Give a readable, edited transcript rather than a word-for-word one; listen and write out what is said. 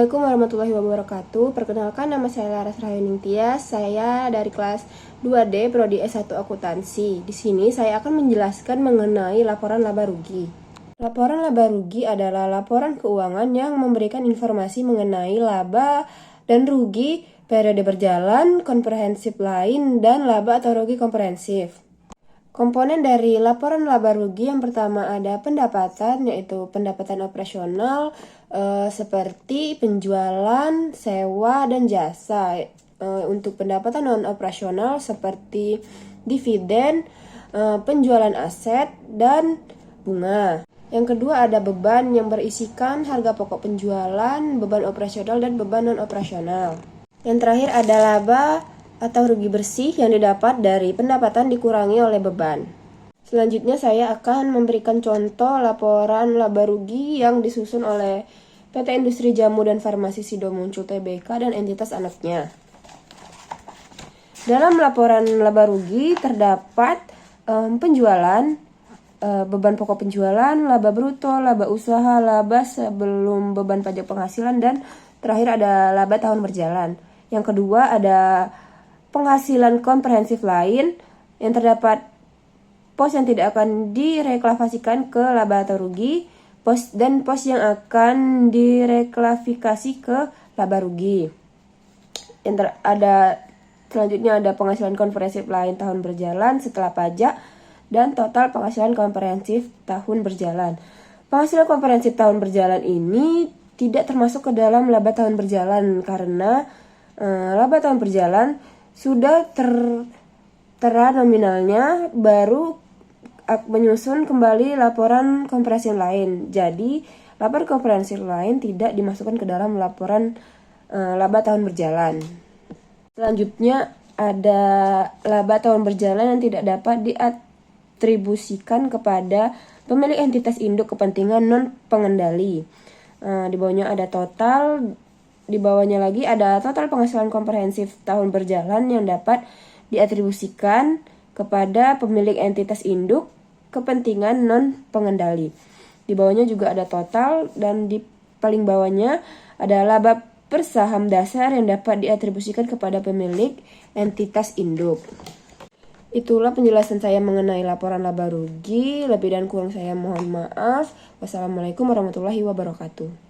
Assalamualaikum warahmatullahi wabarakatuh. Perkenalkan, nama saya Laras Rahayuning Tias. Saya dari kelas 2D Prodi S1 Akuntansi. Di sini saya akan menjelaskan mengenai laporan laba rugi. Laporan laba rugi adalah laporan keuangan yang memberikan informasi mengenai laba dan rugi, periode berjalan, komprehensif lain, dan laba atau rugi komprehensif. Komponen dari laporan laba rugi yang pertama ada pendapatan, yaitu pendapatan operasional seperti penjualan, sewa, dan jasa. Untuk pendapatan non operasional seperti dividen, penjualan aset, dan bunga. Yang kedua ada beban yang berisikan harga pokok penjualan, beban operasional, dan beban non operasional. Yang terakhir ada laba atau rugi bersih yang didapat dari pendapatan dikurangi oleh beban. Selanjutnya saya akan memberikan contoh laporan laba rugi yang disusun oleh PT Industri Jamu dan Farmasi Sido Muncul Tbk dan entitas anaknya. Dalam laporan laba rugi terdapat penjualan, beban pokok penjualan, laba bruto, laba usaha, laba sebelum beban pajak penghasilan, dan terakhir ada laba tahun berjalan. Yang kedua ada penghasilan komprehensif lain yang terdapat pos yang tidak akan direklasifikasikan ke laba atau rugi, dan pos yang akan direklasifikasi ke laba rugi. Selanjutnya ada penghasilan komprehensif lain tahun berjalan setelah pajak dan total penghasilan komprehensif tahun berjalan. Penghasilan komprehensif tahun berjalan ini tidak termasuk ke dalam laba tahun berjalan karena laba tahun berjalan sudah tertera nominalnya, baru menyusun kembali laporan komprehensif lain. Jadi, laporan komprehensif lain tidak dimasukkan ke dalam laporan laba tahun berjalan. Selanjutnya, ada laba tahun berjalan yang tidak dapat diatribusikan kepada pemilik entitas induk kepentingan non pengendali. Di bawahnya ada total. Di bawahnya lagi ada total penghasilan komprehensif tahun berjalan yang dapat diatribusikan kepada pemilik entitas induk kepentingan non pengendali. Di bawahnya juga ada total, dan di paling bawahnya ada laba per saham dasar yang dapat diatribusikan kepada pemilik entitas induk. Itulah penjelasan saya mengenai laporan laba rugi. Lebih dan kurang saya mohon maaf. Wassalamualaikum warahmatullahi wabarakatuh.